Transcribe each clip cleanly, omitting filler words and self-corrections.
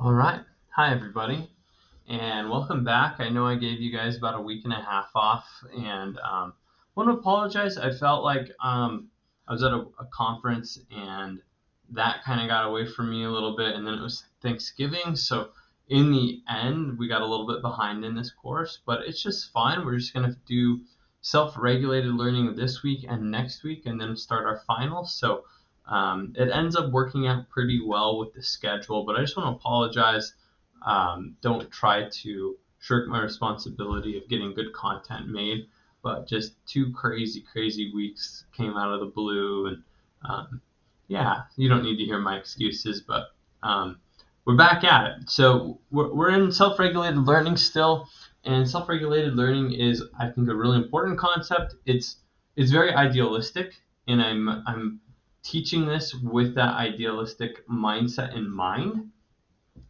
All right. Hi, everybody, and welcome back. I know I gave you guys about a week and a half off, and want to apologize. I felt like I was at a conference, and that kind of got away from me a little bit, and then it was Thanksgiving, so in the end, we got a little bit behind in this course, but it's just fine. We're just going to do self-regulated learning this week and next week, and then start our final. So it ends up working out pretty well with the schedule, but I just want to apologize. Don't try to shirk my responsibility of getting good content made, but just two crazy weeks came out of the blue, and yeah, you don't need to hear my excuses, but we're back at it. So we're in self-regulated learning still, and self-regulated learning is, I think, a really important concept. It's very idealistic, and I'm teaching this with that idealistic mindset in mind.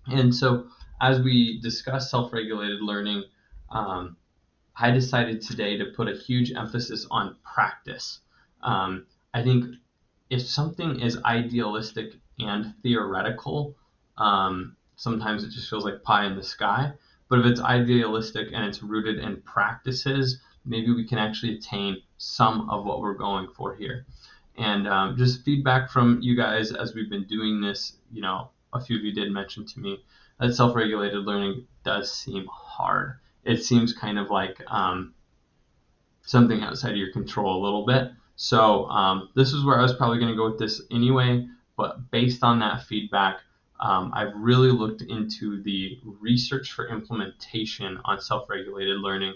And so as we discuss self-regulated learning, I decided today to put a huge emphasis on practice. I think if something is idealistic and theoretical, sometimes it just feels like pie in the sky. But if it's idealistic and it's rooted in practices, maybe we can actually attain some of what we're going for here. And just feedback from you guys as we've been doing this, a few of you did mention to me that self-regulated learning does seem hard. It seems kind of like something outside of your control a little bit. So this is where I was probably going to go with this anyway, but based on that feedback, I've really looked into the research for implementation on self-regulated learning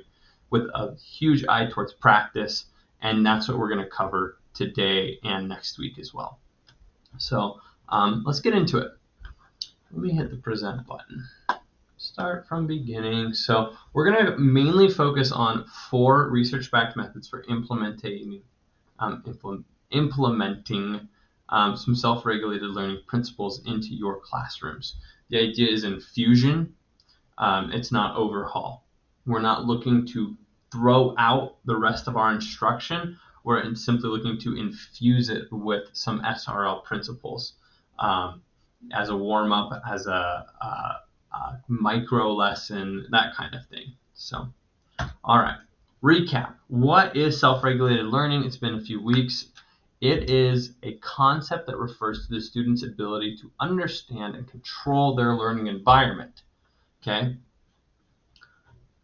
with a huge eye towards practice, and that's what we're going to cover today and next week as well. So let's get into it. Let me hit the present button. Start from beginning. So we're going to mainly focus on 4 research-backed methods for implementing some self-regulated learning principles into your classrooms. The idea is infusion. It's not overhaul. We're not looking to throw out the rest of our instruction. We're simply looking to infuse it with some SRL principles as a warm-up, as a micro lesson, that kind of thing. So, all right. Recap. What is self-regulated learning? It's been a few weeks. It is a concept that refers to the student's ability to understand and control their learning environment. Okay?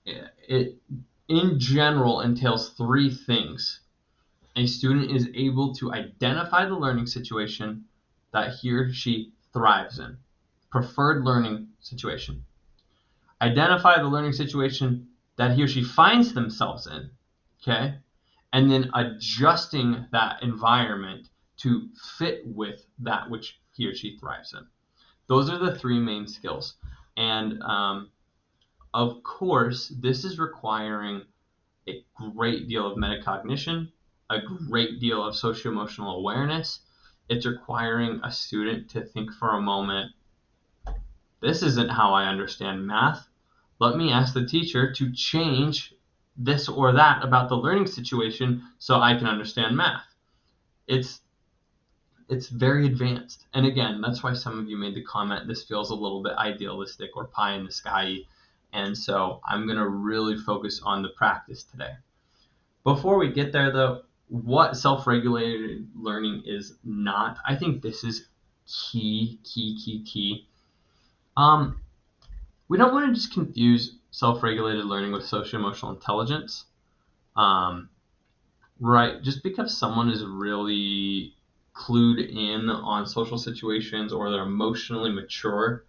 It in general entails 3 things. A student is able to identify the learning situation that he or she thrives in. Preferred learning situation. Identify the learning situation that he or she finds themselves in, okay? And then adjusting that environment to fit with that which he or she thrives in. Those are the 3 main skills. And of course, this is requiring a great deal of metacognition, a great deal of socio-emotional awareness. It's requiring a student to think for a moment, this isn't how I understand math. Let me ask the teacher to change this or that about the learning situation so I can understand math. It's very advanced. And again, that's why some of you made the comment, this feels a little bit idealistic or pie in the sky. And so I'm going to really focus on the practice today. Before we get there, though, what self-regulated learning is not, I think this is key. We don't want to just confuse self-regulated learning with social-emotional intelligence. Right? Just because someone is really clued in on social situations or they're emotionally mature,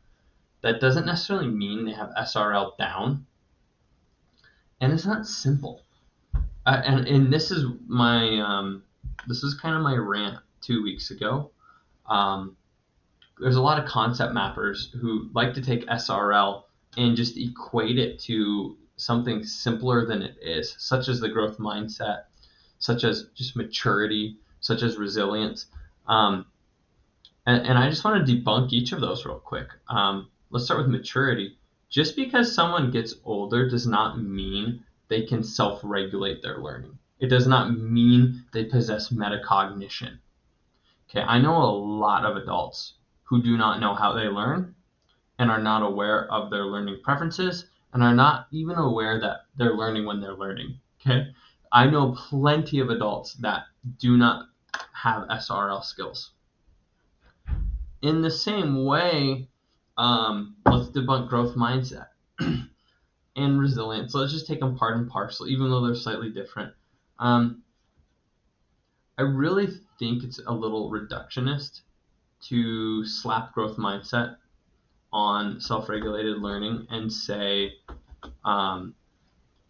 that doesn't necessarily mean they have SRL down. And it's not simple. And this is my this is kind of my rant 2 weeks ago. There's a lot of concept mappers who like to take SRL and just equate it to something simpler than it is, such as the growth mindset, such as just maturity, such as resilience. And I just want to debunk each of those real quick. Let's start with maturity. Just because someone gets older does not mean they can self-regulate their learning. It does not mean they possess metacognition. Okay, I know a lot of adults who do not know how they learn, and are not aware of their learning preferences and are not even aware that they're learning when they're learning. Okay? I know plenty of adults that do not have SRL skills. In the same way, let's debunk growth mindset and resilience. Let's just take them part and parcel, even though they're slightly different. I really think it's a little reductionist to slap growth mindset on self-regulated learning and say,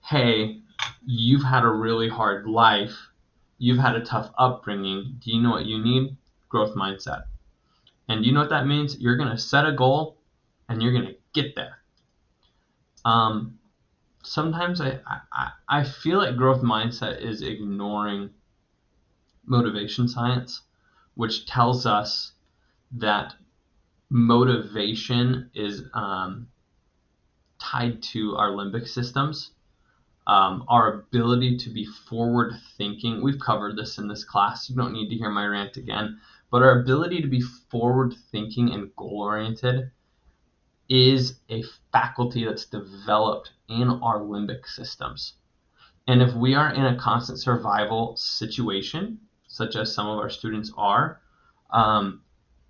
hey, you've had a really hard life, you've had a tough upbringing, do you know what you need? Growth mindset. And do you know what that means? You're going to set a goal and you're going to get there. Sometimes I feel like growth mindset is ignoring motivation science, which tells us that motivation is tied to our limbic systems, our ability to be forward thinking. We've covered this in this class. You don't need to hear my rant again. But our ability to be forward thinking and goal oriented is a faculty that's developed in our limbic systems. And if we are in a constant survival situation, such as some of our students are, our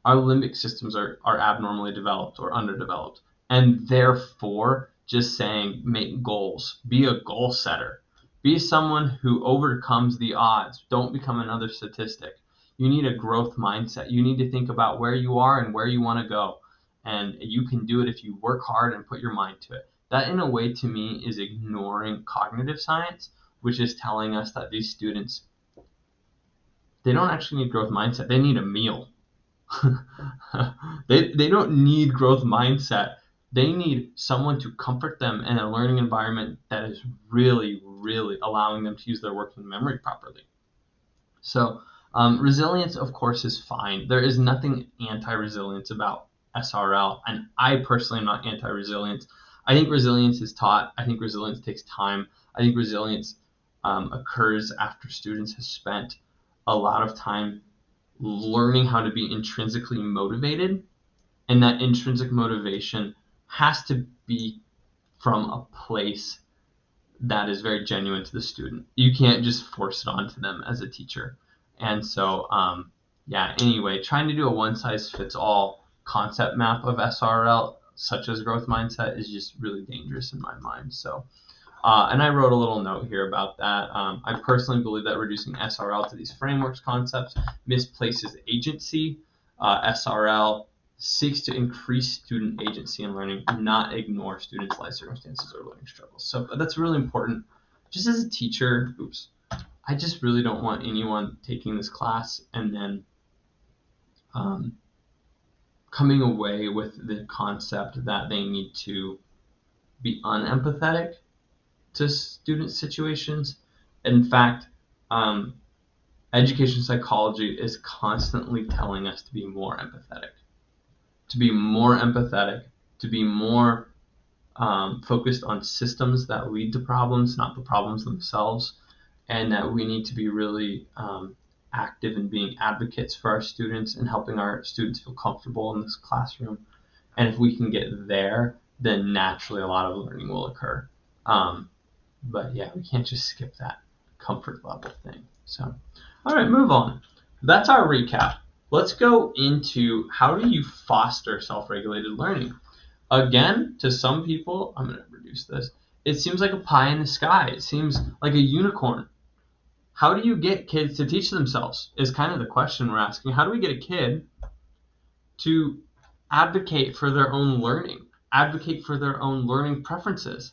limbic systems are abnormally developed or underdeveloped. And therefore, just saying make goals, be a goal setter, be someone who overcomes the odds, don't become another statistic. You need a growth mindset. You need to think about where you are and where you want to go. And you can do it if you work hard and put your mind to it. That, in a way, to me, is ignoring cognitive science, which is telling us that these students, they don't actually need growth mindset. They need a meal. They don't need growth mindset. They need someone to comfort them in a learning environment that is really, really allowing them to use their working memory properly. So resilience, of course, is fine. There is nothing anti-resilience about SRL, and I personally am not anti-resilience. I think resilience is taught. I think resilience takes time. I think resilience occurs after students have spent a lot of time learning how to be intrinsically motivated, and that intrinsic motivation has to be from a place that is very genuine to the student. You can't just force it onto them as a teacher. And so, anyway, trying to do a one-size-fits-all concept map of SRL, such as growth mindset, is just really dangerous in my mind. So, and I wrote a little note here about that. I personally believe that reducing SRL to these frameworks concepts misplaces agency. SRL seeks to increase student agency in learning, not ignore students' life circumstances or learning struggles. So that's really important. Just as a teacher, I just really don't want anyone taking this class and then coming away with the concept that they need to be unempathetic to student situations. In fact, education psychology is constantly telling us to be more empathetic, to be more focused on systems that lead to problems, not the problems themselves, and that we need to be really active in being advocates for our students and helping our students feel comfortable in this classroom. And if we can get there, then naturally a lot of learning will occur. But yeah, we can't just skip that comfort level thing. So, all right, move on. That's our recap. Let's go into how do you foster self-regulated learning. Again, to some people, I'm going to reduce this, it seems like a pie in the sky. It seems like a unicorn. How do you get kids to teach themselves is kind of the question we're asking. How do we get a kid to advocate for their own learning, advocate for their own learning preferences?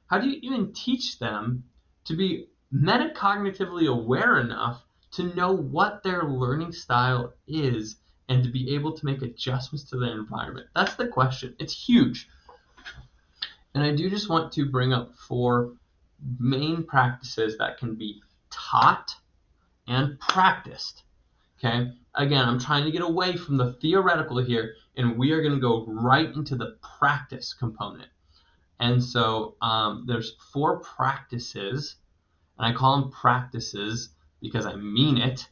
How do you even teach them to be metacognitively aware enough to know what their learning style is and to be able to make adjustments to their environment? That's the question. It's huge. And I do just want to bring up 4 main practices that can be taught and practiced. Okay? Again, I'm trying to get away from the theoretical here, and we are going to go right into the practice component. And so there's 4 practices, and I call them practices because I mean it.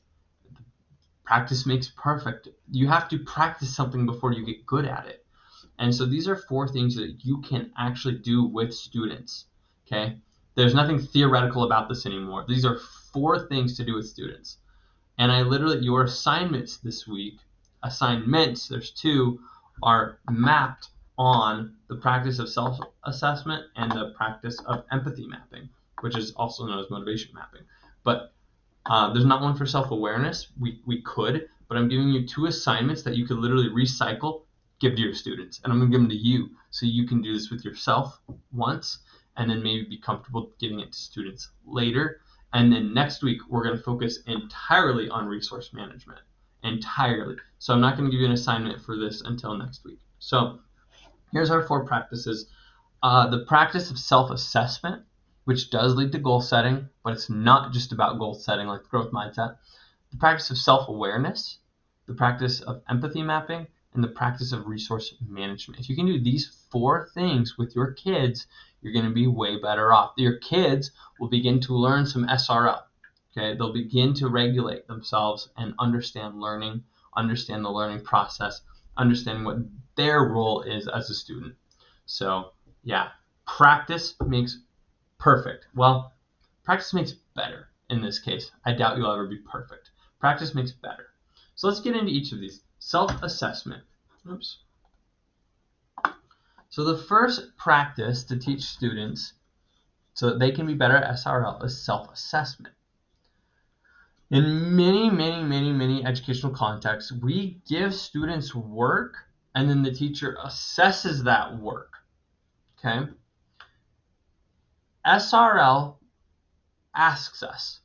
Practice makes perfect. You have to practice something before you get good at it. And so these are 4 things that you can actually do with students, okay? There's nothing theoretical about this anymore. These are 4 things to do with students. And your assignments this week, there's 2, are mapped on the practice of self-assessment and the practice of empathy mapping, which is also known as motivation mapping. But there's not one for self-awareness. We could, but I'm giving you 2 assignments that you could literally recycle, give to your students. And I'm going to give them to you so you can do this with yourself once and then maybe be comfortable giving it to students later. And then next week, we're going to focus entirely on resource management. Entirely. So I'm not going to give you an assignment for this until next week. So here's our 4 practices. The practice of self-assessment, which does lead to goal setting, but it's not just about goal setting like the growth mindset. The practice of self-awareness, the practice of empathy mapping, and the practice of resource management. If you can do these 4 things with your kids, you're going to be way better off. Your kids will begin to learn some SRL. Okay, they'll begin to regulate themselves and understand learning, understand the learning process, understanding what their role is as a student. So, yeah, practice makes perfect. Well, practice makes better in this case. I doubt you'll ever be perfect. Practice makes better. So let's get into each of these. Self-assessment. Oops. So the first practice to teach students so that they can be better at SRL is self-assessment. In many educational contexts, we give students work and then the teacher assesses that work. Okay? SRL asks us,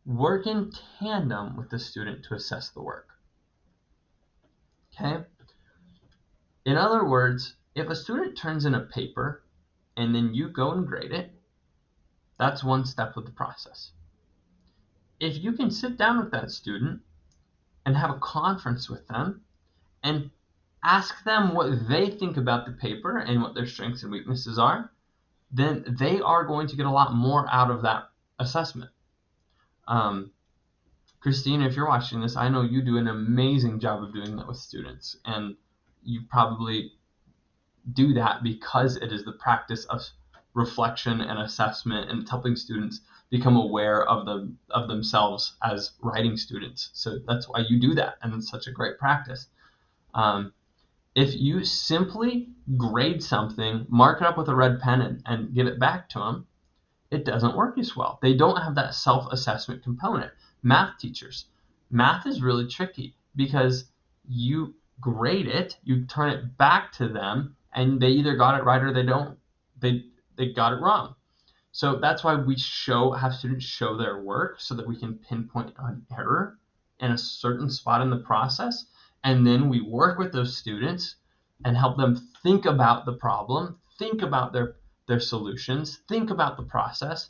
work in tandem with the student to assess the work. Okay? In other words, if a student turns in a paper and then you go and grade it, that's one step of the process. If you can sit down with that student and have a conference with them and ask them what they think about the paper and what their strengths and weaknesses are, then they are going to get a lot more out of that assessment. Christine, if you're watching this, I know you do an amazing job of doing that with students, and you probably do that because it is the practice of reflection and assessment, and it's helping students become aware of themselves as writing students. So that's why you do that, and it's such a great practice. If you simply grade something, mark it up with a red pen and give it back to them, it doesn't work as well. They don't have that self-assessment component. Math teachers, math is really tricky because you grade it, you turn it back to them, and they either got it right or they don't. They got it wrong. So that's why we have students show their work so that we can pinpoint an error in a certain spot in the process, and then we work with those students and help them think about the problem, think about their solutions, think about the process,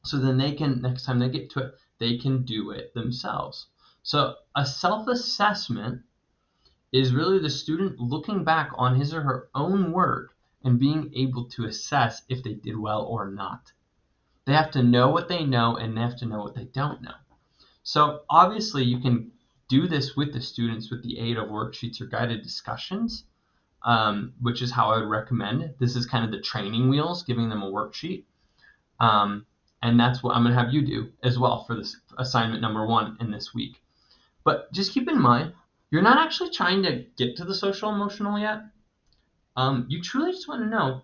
so then they can, next time they get to it, they can do it themselves. So a self-assessment is really the student looking back on his or her own work and being able to assess if they did well or not. They have to know what they know and they have to know what they don't know. So obviously you can do this with the students with the aid of worksheets or guided discussions, which is how I would recommend. This is kind of the training wheels, giving them a worksheet. And that's what I'm going to have you do as well for this assignment number 1 in this week. But just keep in mind, you're not actually trying to get to the social emotional yet. You truly just want to know,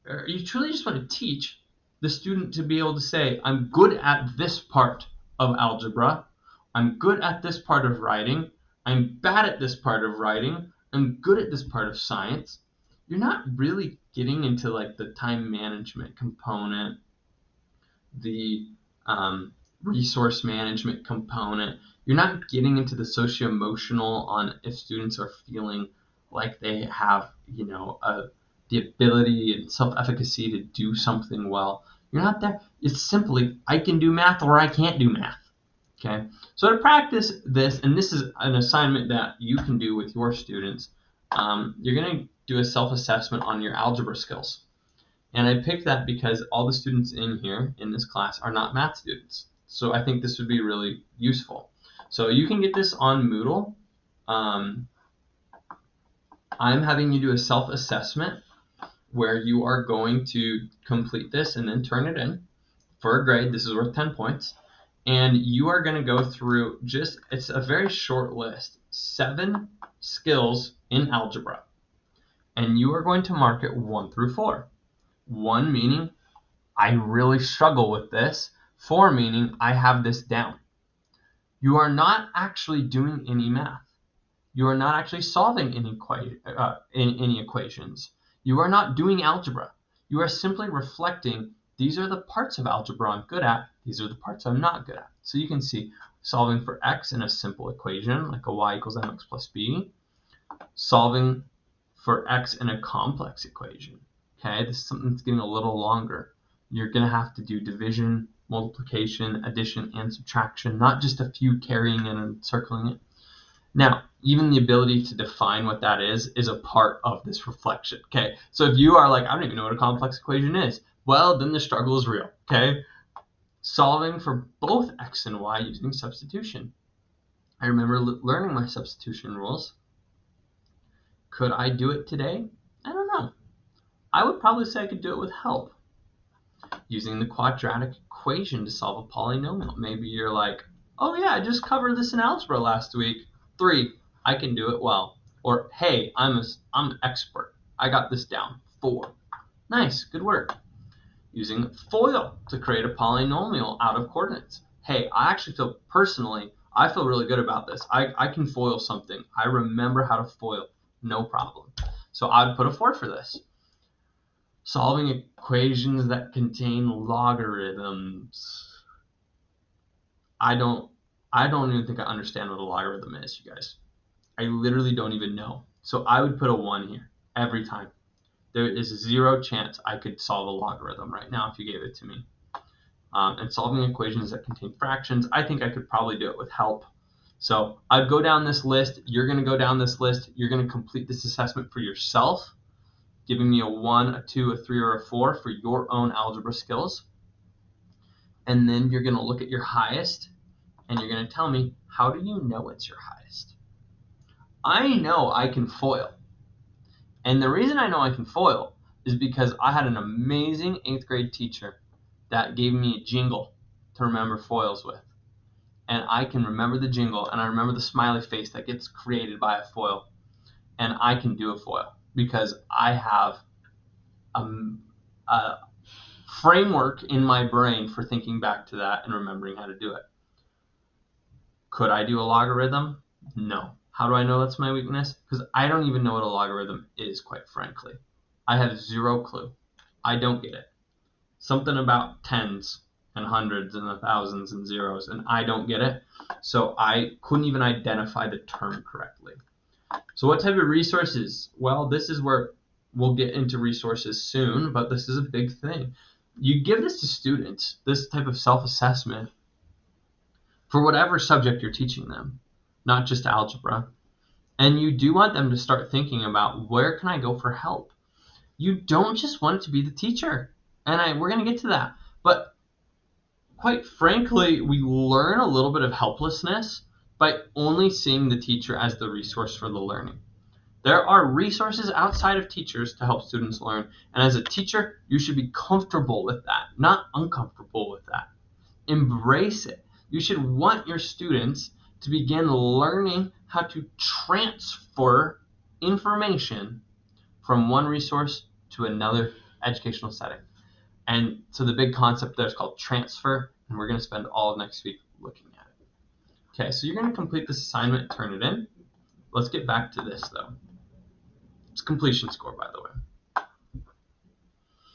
or you truly just want to teach the student to be able to say, I'm good at this part of algebra, I'm good at this part of writing, I'm bad at this part of writing, I'm good at this part of science. You're not really getting into like the time management component, the resource management component. You're not getting into the socio-emotional on if students are feeling like they have, the ability and self-efficacy to do something well. You're not there. It's simply, I can do math or I can't do math. Okay? So to practice this, and this is an assignment that you can do with your students, you're going to do a self-assessment on your algebra skills. And I picked that because all the students in here in this class are not math students. So I think this would be really useful. So you can get this on Moodle. I'm having you do a self-assessment where you are going to complete this and then turn it in for a grade. This is worth 10 points. And you are going to go through it's a very short list, 7 skills in algebra. And you are going to mark it 1 through 4. 1 meaning I really struggle with this. 4 meaning I have this down. You are not actually doing any math. You are not actually solving any equations. You are not doing algebra. You are simply reflecting, these are the parts of algebra I'm good at, these are the parts I'm not good at. So you can see solving for x in a simple equation, like a y equals mx plus b, solving for x in a complex equation. Okay, this is something that's getting a little longer. You're going to have to do division, multiplication, addition, and subtraction, not just a few carrying in and circling it. Now, even the ability to define what that is a part of this reflection, okay? So if you are like, I don't even know what a complex equation is, well, then the struggle is real, okay? Solving for both x and y using substitution. I remember learning my substitution rules. Could I do it today? I don't know. I would probably say I could do it with help. Using the quadratic equation to solve a polynomial. Maybe you're like, oh yeah, I just covered this in algebra last week. 3, I can do it well. Or hey, I'm an expert. I got this down. 4. Nice, good work. Using FOIL to create a polynomial out of coordinates. Hey, I feel really good about this. I can FOIL something. I remember how to FOIL. No problem. So I'd put a 4 for this. Solving equations that contain logarithms. I don't even think I understand what a logarithm is, you guys. I literally don't even know. So I would put a 1 here every time. There is 0 chance I could solve a logarithm right now if you gave it to me. And solving equations that contain fractions, I think I could probably do it with help. So I'd go down this list. You're going to go down this list. You're going to complete this assessment for yourself, giving me a 1, a 2, a 3, or a 4 for your own algebra skills. And then you're going to look at your highest, and you're going to tell me, how do you know it's your highest? I know I can FOIL. And the reason I know I can FOIL is because I had an amazing 8th grade teacher that gave me a jingle to remember FOILs with. And I can remember the jingle, and I remember the smiley face that gets created by a FOIL. And I can do a FOIL because I have a framework in my brain for thinking back to that and remembering how to do it. Could I do a logarithm? No. How do I know that's my weakness? Because I don't even know what a logarithm is, quite frankly. I have 0 clue. I don't get it. Something about tens and hundreds and the thousands and zeros, and I don't get it. So I couldn't even identify the term correctly. So what type of resources? Well, this is where we'll get into resources soon, but this is a big thing. You give this to students, this type of self-assessment, for whatever subject you're teaching them, not just algebra. And you do want them to start thinking about, where can I go for help? You don't just want it to be the teacher. And we're going to get to that. But quite frankly, we learn a little bit of helplessness by only seeing the teacher as the resource for the learning. There are resources outside of teachers to help students learn. And as a teacher, you should be comfortable with that, not uncomfortable with that. Embrace it. You should want your students to begin learning how to transfer information from one resource to another educational setting. And so the big concept there is called transfer, and we're going to spend all of next week looking at it. Okay, so you're going to complete this assignment, turn it in. Let's get back to this, though. It's completion score, by the way.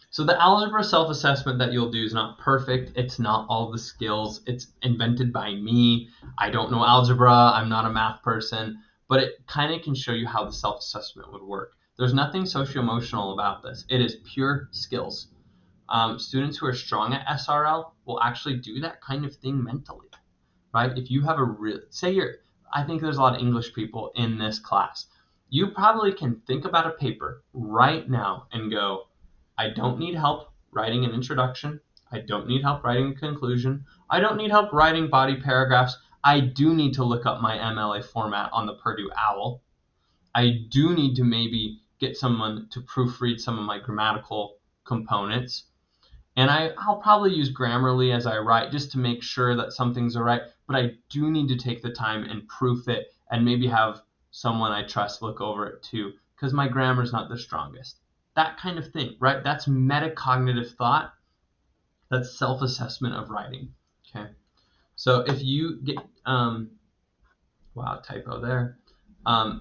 So the algebra self-assessment that you'll do is not perfect. It's not all the skills. It's invented by me. I don't know algebra. I'm not a math person. But it kind of can show you how the self-assessment would work. There's nothing socio-emotional about this. It is pure skills. Students who are strong at SRL will actually do that kind of thing mentally, right? If you have I think there's a lot of English people in this class. You probably can think about a paper right now and go, I don't need help writing an introduction. I don't need help writing a conclusion. I don't need help writing body paragraphs. I do need to look up my MLA format on the Purdue OWL. I do need to maybe get someone to proofread some of my grammatical components. And I'll probably use Grammarly as I write just to make sure that some things are right. But I do need to take the time and proof it and maybe have someone I trust look over it too, because my grammar is not the strongest. That kind of thing, right? That's metacognitive thought. That's self-assessment of writing. Okay. So if you get, wow, typo there.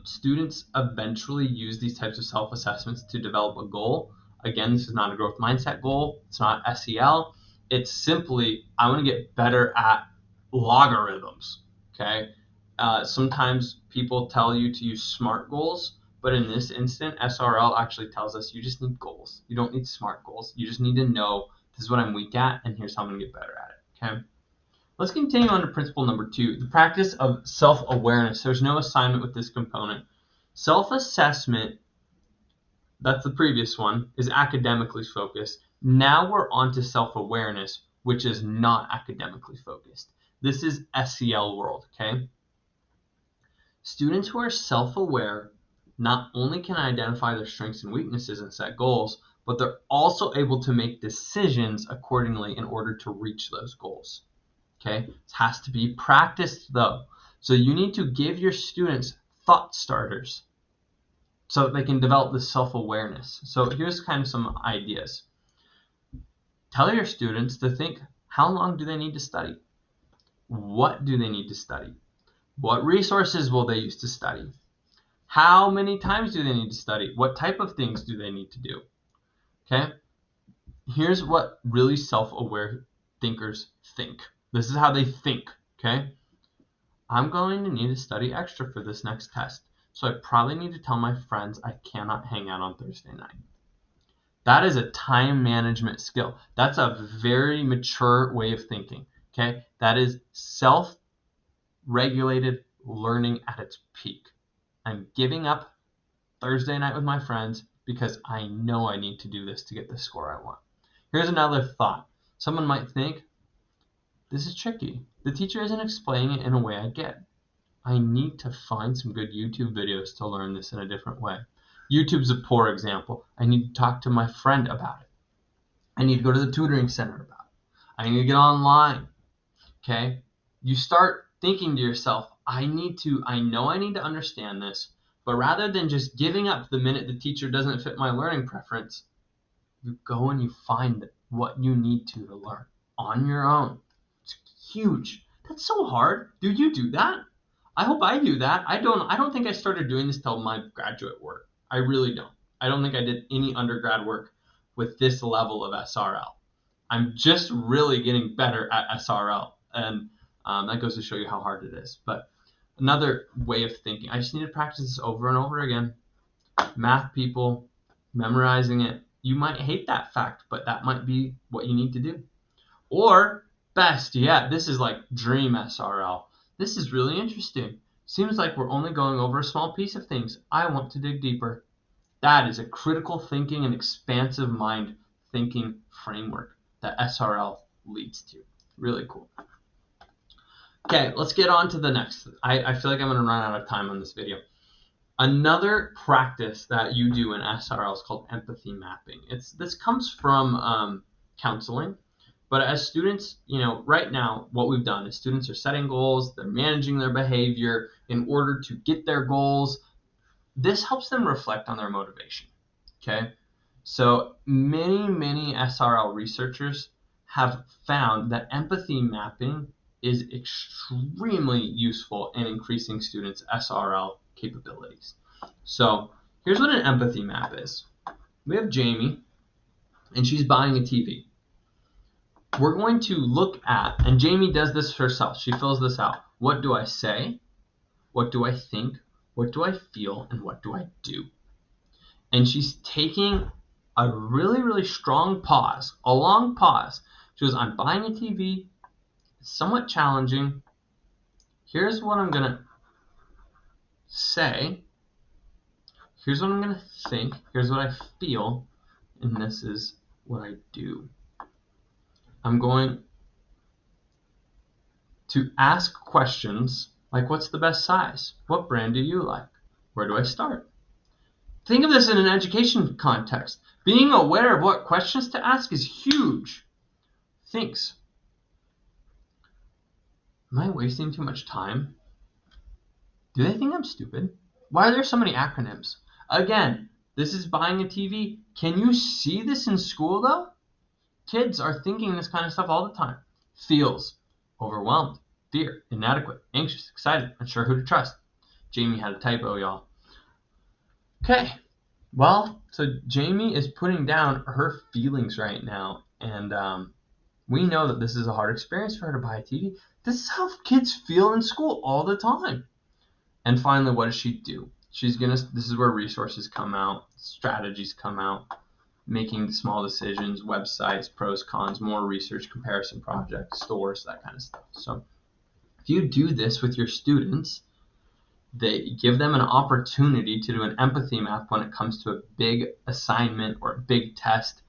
Students eventually use these types of self-assessments to develop a goal. Again, this is not a growth mindset goal. It's not SEL. It's simply, I want to get better at logarithms. Okay. Sometimes people tell you to use SMART goals, but in this instant, SRL actually tells us you just need goals. You don't need SMART goals. You just need to know this is what I'm weak at, and here's how I'm going to get better at it. Okay. Let's continue on to principle number 2, the practice of self-awareness. There's no assignment with this component. Self-assessment, that's the previous one, is academically focused. Now we're on to self-awareness, which is not academically focused. This is SEL world, okay? Students who are self-aware not only can identify their strengths and weaknesses and set goals, but they're also able to make decisions accordingly in order to reach those goals. Okay, it has to be practiced though. So you need to give your students thought starters so that they can develop this self-awareness. So here's kind of some ideas. Tell your students to think, how long do they need to study? What do they need to study? What resources will they use to study? How many times do they need to study? What type of things do they need to do? Okay, here's what really self-aware thinkers think. This is how they think, okay? I'm going to need to study extra for this next test, so I probably need to tell my friends I cannot hang out on Thursday night. That is a time management skill. That's a very mature way of thinking, okay? That is self-regulated learning at its peak. I'm giving up Thursday night with my friends because I know I need to do this to get the score I want. Here's another thought. Someone might think, this is tricky. The teacher isn't explaining it in a way I get. I need to find some good YouTube videos to learn this in a different way. YouTube's a poor example. I need to talk to my friend about it. I need to go to the tutoring center about it. I need to get online. Okay? You start thinking to yourself, I know I need to understand this, but rather than just giving up the minute the teacher doesn't fit my learning preference, you go and you find what you need to learn on your own. It's huge. That's so hard. Do you do that? I hope I do that. I don't think I started doing this till my graduate work. I really don't. I don't think I did any undergrad work with this level of SRL. I'm just really getting better at SRL, and that goes to show you how hard it is. But another way of thinking, I just need to practice this over and over again. Math people, memorizing it. You might hate that fact, but that might be what you need to do. Or best yet, this is like dream SRL. This is really interesting. Seems like we're only going over a small piece of things. I want to dig deeper. That is a critical thinking and expansive mind thinking framework that SRL leads to. Really cool. Okay, let's get on to the next. I feel like I'm going to run out of time on this video. Another practice that you do in SRL is called empathy mapping. This comes from counseling. But as students, right now, what we've done is students are setting goals, they're managing their behavior in order to get their goals. This helps them reflect on their motivation, okay? So many SRL researchers have found that empathy mapping is extremely useful in increasing students' SRL capabilities. So here's what an empathy map is. We have Jamie, and she's buying a TV. We're going to look at, and Jamie does this herself. She fills this out. What do I say? What do I think? What do I feel? And what do I do? And she's taking a really strong pause, a long pause. She goes, I'm buying a TV. It's somewhat challenging. Here's what I'm going to say. Here's what I'm going to think. Here's what I feel. And this is what I do. I'm going to ask questions like, what's the best size? What brand do you like? Where do I start? Think of this in an education context. Being aware of what questions to ask is huge. Thinks, am I wasting too much time? Do they think I'm stupid? Why are there so many acronyms? Again, this is buying a TV. Can you see this in school though? Kids are thinking this kind of stuff all the time. Feels, overwhelmed, fear, inadequate, anxious, excited, unsure who to trust. Jamie had a typo, y'all. Okay, well, so Jamie is putting down her feelings right now, and we know that this is a hard experience for her to buy a TV. This is how kids feel in school all the time. And finally, what does she do? This is where resources come out, strategies come out, making small decisions, websites, pros, cons, more research, comparison projects, stores, that kind of stuff. So if you do this with your students, they give them an opportunity to do an empathy map when it comes to a big assignment or a big test.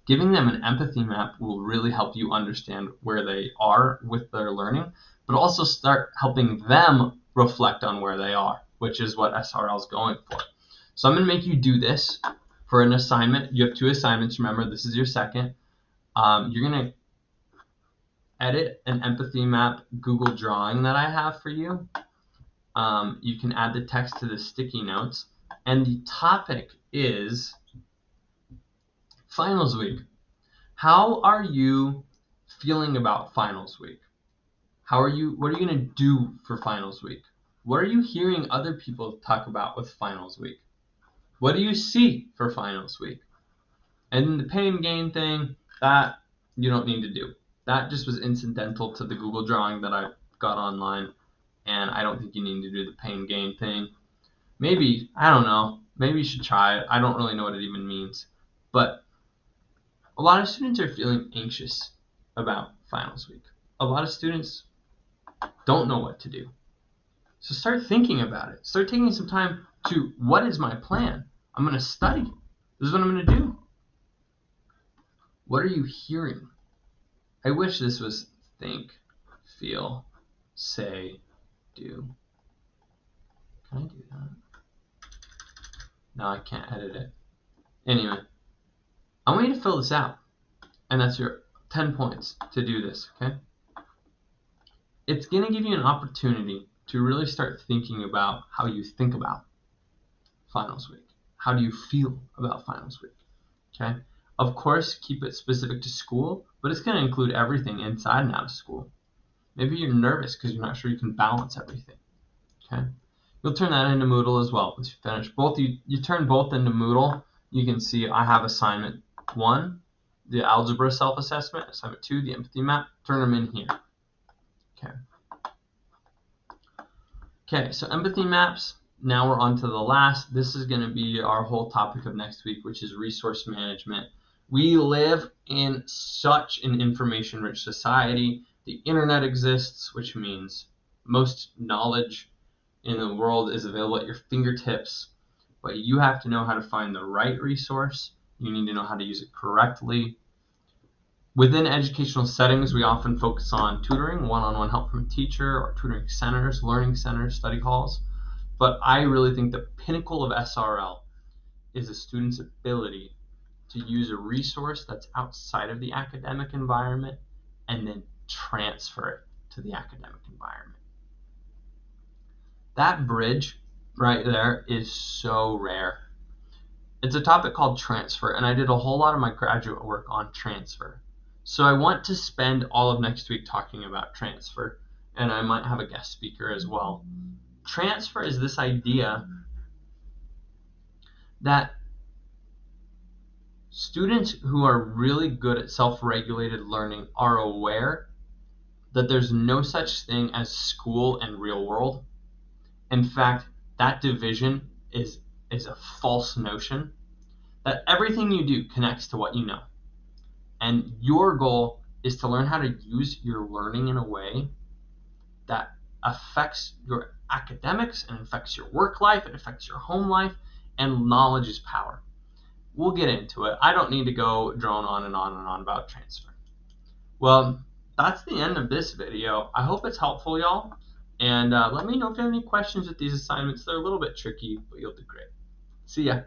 Giving them an empathy map will really help you understand where they are with their learning, but also start helping them reflect on where they are, which is what SRL is going for. So I'm going to make you do this for an assignment. You have 2 assignments. Remember, this is your second. You're going to edit an empathy map Google drawing that I have for you. You can add the text to the sticky notes. And the topic is finals week. How are you feeling about finals week? What are you going to do for finals week? What are you hearing other people talk about with finals week? What do you see for finals week? And the pain gain thing, that you don't need to do. That just was incidental to the Google drawing that I got online, and I don't think you need to do the pain gain thing. Maybe, I don't know, maybe you should try it. I don't really know what it even means. But a lot of students are feeling anxious about finals week. A lot of students don't know what to do. So start thinking about it. Start taking some time to, what is my plan? I'm going to study. This is what I'm going to do. What are you hearing? I wish this was think, feel, say, do. Can I do that? No, I can't edit it. Anyway, I want you to fill this out. And that's your 10 points to do this, okay? It's going to give you an opportunity to really start thinking about how you think about finals week. How do you feel about finals week? Okay? Of course, keep it specific to school, but it's going to include everything inside and out of school. Maybe you're nervous because you're not sure you can balance everything. Okay? You'll turn that into Moodle as well. Once you finish both, you turn both into Moodle. You can see I have assignment 1, the algebra self-assessment, assignment 2, the empathy map. Turn them in here. Okay. Okay, so empathy maps. Now we're on to the last. This is going to be our whole topic of next week, which is resource management. We live in such an information-rich society. The internet exists, which means most knowledge in the world is available at your fingertips. But you have to know how to find the right resource. You need to know how to use it correctly. Within educational settings, we often focus on tutoring, one-on-one help from a teacher, or tutoring centers, learning centers, study halls. But I really think the pinnacle of SRL is a student's ability to use a resource that's outside of the academic environment and then transfer it to the academic environment. That bridge right there is so rare. It's a topic called transfer, and I did a whole lot of my graduate work on transfer. So I want to spend all of next week talking about transfer, and I might have a guest speaker as well. Transfer is this idea that students who are really good at self-regulated learning are aware that there's no such thing as school and real world. In fact, that division is a false notion, that everything you do connects to what you know. And your goal is to learn how to use your learning in a way that affects your academics and affects your work life, it affects your home life, and knowledge is power. We'll get into it. I don't need to go drone on and on and on about transfer. Well, that's the end of this video. I hope it's helpful, y'all. And let me know if you have any questions with these assignments. They're a little bit tricky, but you'll do great. See ya.